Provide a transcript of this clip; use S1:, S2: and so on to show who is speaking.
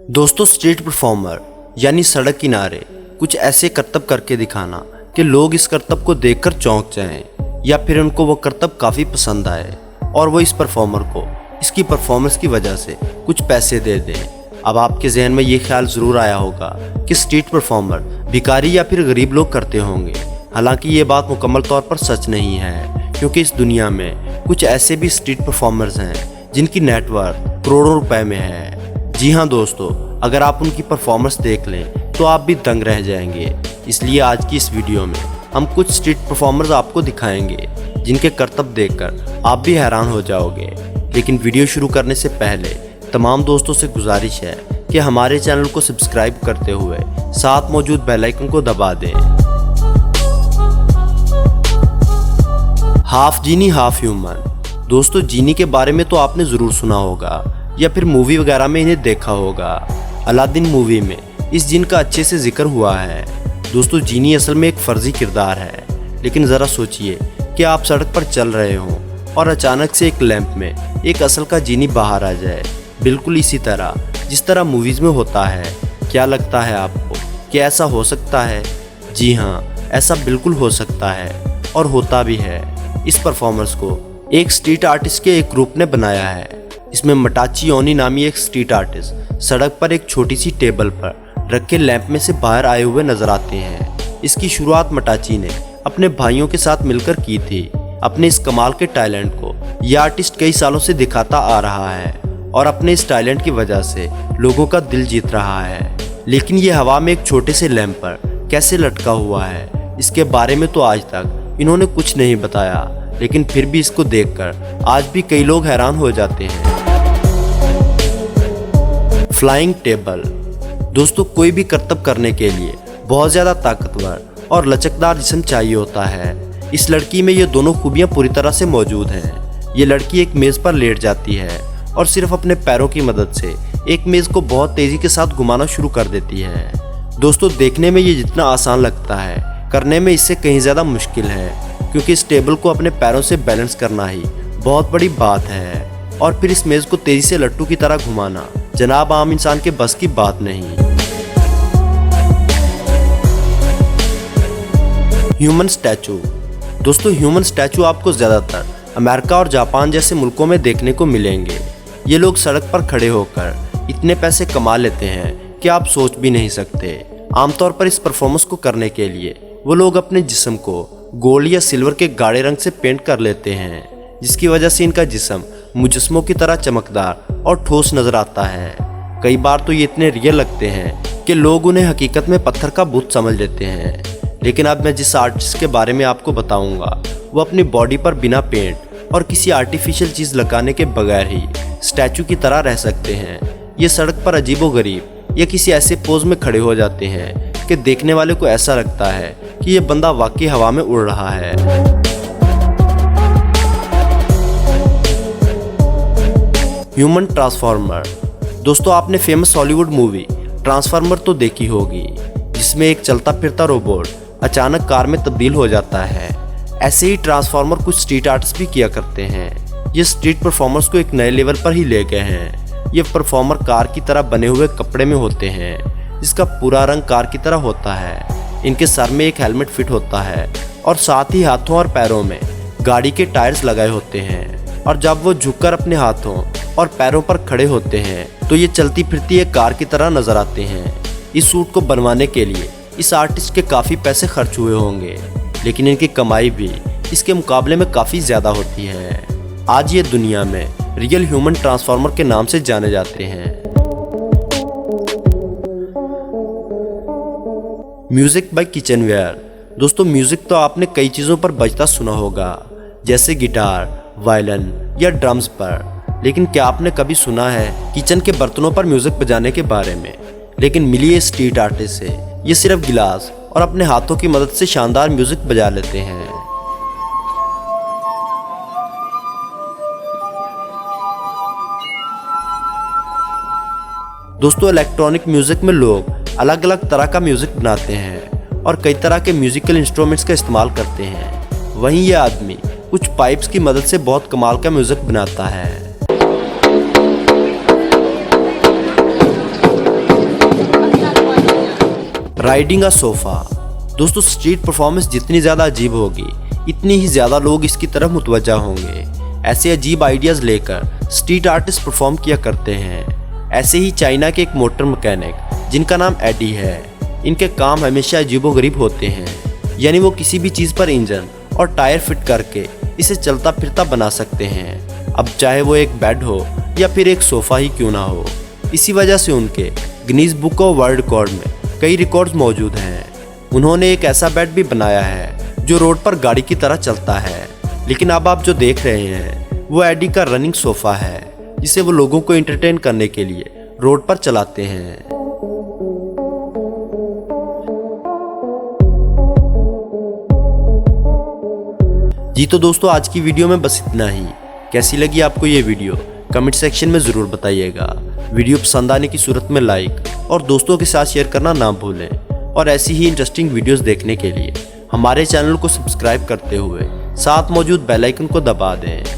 S1: दोस्तों, street performer यानी सड़क किनारे कुछ ऐसे करतब करके दिखाना कि लोग इस करतब को देखकर चौंक जाएं या फिर उनको वो करतब काफ़ी पसंद आए और वो इस परफॉर्मर को इसकी परफॉर्मेंस की वजह से कुछ पैसे दे दें। अब आपके जहन में ये ख्याल ज़रूर आया होगा कि स्ट्रीट परफॉर्मर भिखारी या फिर गरीब लोग करते होंगे। हालांकि ये बात मुकम्मल तौर पर सच नहीं है, क्योंकि इस दुनिया में कुछ ऐसे भी स्ट्रीट परफॉर्मर्स हैं जिनकी नेटवर्थ करोड़ों रुपए में है। जी हाँ दोस्तों, अगर आप उनकी परफॉर्मेंस देख लें तो आप भी दंग रह जाएंगे। इसलिए आज की इस वीडियो में हम कुछ स्ट्रीट परफॉर्मर्स आपको दिखाएंगे जिनके करतब देखकर आप भी हैरान हो जाओगे। लेकिन वीडियो शुरू करने से पहले तमाम दोस्तों से गुजारिश है कि हमारे चैनल को सब्सक्राइब करते हुए साथ मौजूद बेल आइकन को दबा दें। हाफ जीनी हाफ ह्यूमन। दोस्तों, जीनी के बारे में तो आपने ज़रूर सुना होगा या फिर मूवी वगैरह में इन्हें देखा होगा। अलादीन मूवी में इस जिन का अच्छे से जिक्र हुआ है। दोस्तों, जीनी असल में एक फर्जी किरदार है, लेकिन ज़रा सोचिए कि आप सड़क पर चल रहे हों और अचानक से एक लैंप में एक असल का जीनी बाहर आ जाए, बिल्कुल इसी तरह जिस तरह मूवीज़ में होता है। क्या लगता है आपको कि ऐसा हो सकता है? जी हाँ, ऐसा बिल्कुल हो सकता है और होता भी है। इस परफॉर्मेंस को एक स्ट्रीट आर्टिस्ट के एक ग्रुप ने बनाया है। इसमें मटाची ओनी नामी एक स्ट्रीट आर्टिस्ट सड़क पर एक छोटी सी टेबल पर रखे लैंप में से बाहर आए हुए नजर आते हैं। इसकी शुरुआत मटाची ने अपने भाइयों के साथ मिलकर की थी। अपने इस कमाल के टैलेंट को यह आर्टिस्ट कई सालों से दिखाता आ रहा है और अपने इस टैलेंट की वजह से लोगों का दिल जीत रहा है। लेकिन ये हवा में एक छोटे से लैंप पर कैसे लटका हुआ है, इसके बारे में तो आज तक इन्होंने कुछ नहीं बताया। लेकिन फिर भी इसको देखकर आज भी कई लोग हैरान हो जाते हैं। Flying table. दोस्तों, कोई भी करतब करने के लिए बहुत ज़्यादा ताकतवर और लचकदार जिस्म चाहिए होता है। इस लड़की में ये दोनों खूबियाँ पूरी तरह से मौजूद हैं। ये लड़की एक मेज़ पर लेट जाती है और सिर्फ अपने पैरों की मदद से एक मेज़ को बहुत तेज़ी के साथ घुमाना शुरू कर देती है। दोस्तों, देखने में ये जितना आसान लगता है, करने में इससे कहीं ज़्यादा मुश्किल है, क्योंकि इस टेबल को अपने पैरों से बैलेंस करना ही बहुत बड़ी बात है। और फिर इस मेज़ को तेज़ी से लट्टू की तरह घुमाना जनाब आम इंसान के बस की बात नहीं। Human statue. दोस्तों, ह्यूमन स्टैचू आपको ज़्यादातर अमेरिका और जापान जैसे मुल्कों में देखने को मिलेंगे। ये लोग सड़क पर खड़े होकर इतने पैसे कमा लेते हैं कि आप सोच भी नहीं सकते। आमतौर पर इस परफॉर्मेंस को करने के लिए वो लोग अपने जिस्म को गोल्ड या सिल्वर के गाढ़े रंग से पेंट कर लेते हैं, जिसकी वजह से इनका जिस्म मुजस्मों की तरह चमकदार और ठोस नजर आता है। कई बार तो ये इतने रियल लगते हैं कि लोग उन्हें हकीकत में पत्थर का बुत समझ लेते हैं। लेकिन अब मैं जिस आर्टिस्ट के बारे में आपको बताऊंगा, वो अपनी बॉडी पर बिना पेंट और किसी आर्टिफिशियल चीज़ लगाने के बगैर ही स्टैचू की तरह रह सकते हैं। ये सड़क पर अजीबोगरीब या किसी ऐसे पोज में खड़े हो जाते हैं कि देखने वाले को ऐसा लगता है कि ये बंदा वाकई हवा में उड़ रहा है। Human transformer. दोस्तों, आपने फेमस हॉलीवुड मूवी ट्रांसफॉर्मर तो देखी होगी, जिसमें एक चलता फिरता रोबोट अचानक कार में तब्दील हो जाता है। ऐसे ही ट्रांसफॉर्मर कुछ स्ट्रीट आर्टिस्ट भी किया करते हैं। ये स्ट्रीट परफॉर्मर्स को एक नए लेवल पर ही ले गए हैं। ये परफॉर्मर कार की तरह बने हुए कपड़े में होते हैं, जिसका पूरा रंग कार की तरह होता है। इनके सर में एक हेलमेट फिट होता है और साथ ही हाथों और पैरों में गाड़ी के टायर्स लगाए होते हैं। और जब वो झुककर अपने हाथों और पैरों पर खड़े होते हैं तो ये चलती फिरती एक कार की तरह नजर आते हैं। इस सूट को बनवाने के लिए इस आर्टिस्ट के काफ़ी पैसे खर्च हुए होंगे, लेकिन इनकी कमाई भी इसके मुकाबले में काफ़ी ज़्यादा होती है। आज ये दुनिया में रियल ह्यूमन ट्रांसफॉर्मर के नाम से जाने जाते हैं। Music by kitchenware. दोस्तों, म्यूज़िक तो आपने कई चीज़ों पर बजता सुना होगा, जैसे गिटार, वायलिन या ड्रम्स पर। लेकिन क्या आपने कभी सुना है किचन के बर्तनों पर म्यूज़िक बजाने के बारे में? लेकिन मिलिए स्ट्रीट आर्टिस्ट से, ये सिर्फ गिलास और अपने हाथों की मदद से शानदार म्यूज़िक बजा लेते हैं। दोस्तों, इलेक्ट्रॉनिक म्यूज़िक में लोग अलग अलग तरह का म्यूज़िक बनाते हैं और कई तरह के म्यूज़िकल इंस्ट्रूमेंट्स का इस्तेमाल करते हैं। वहीं यह आदमी कुछ पाइप्स की मदद से बहुत कमाल का म्यूज़िक बनाता है। Riding a sofa. दोस्तों स्ट्रीट परफॉर्मेंस जितनी ज़्यादा अजीब होगी इतनी ही ज़्यादा लोग इसकी तरफ मुतवज्जा होंगे। ऐसे अजीब आइडियाज़ लेकर स्ट्रीट आर्टिस्ट परफॉर्म किया करते हैं। ऐसे ही चाइना के एक मोटर मैकेनिक जिनका नाम एडी है, इनके काम हमेशा अजीबोगरीब होते हैं। यानी वो किसी भी चीज़ पर इंजन और टायर फिट करके इसे चलता फिरता बना सकते हैं, अब चाहे वो एक बेड हो या फिर एक सोफ़ा ही क्यों ना हो। इसी वजह से उनके Guinness book of world record में कई रिकॉर्ड्स मौजूद हैं। उन्होंने एक ऐसा बेड भी बनाया है जो रोड पर गाड़ी की तरह चलता है। लेकिन अब आप जो देख रहे हैं वो एडी का रनिंग सोफ़ा है, जिसे वो लोगों को एंटरटेन करने के लिए रोड पर चलाते हैं। जी तो दोस्तों आज की वीडियो में बस इतना ही। कैसी लगी आपको ये वीडियो कमेंट सेक्शन में ज़रूर बताइएगा। वीडियो पसंद आने की सूरत में लाइक और दोस्तों के साथ शेयर करना ना भूलें। और ऐसी ही इंटरेस्टिंग वीडियोस देखने के लिए हमारे चैनल को सब्सक्राइब करते हुए साथ मौजूद बेल आइकन को दबा दें।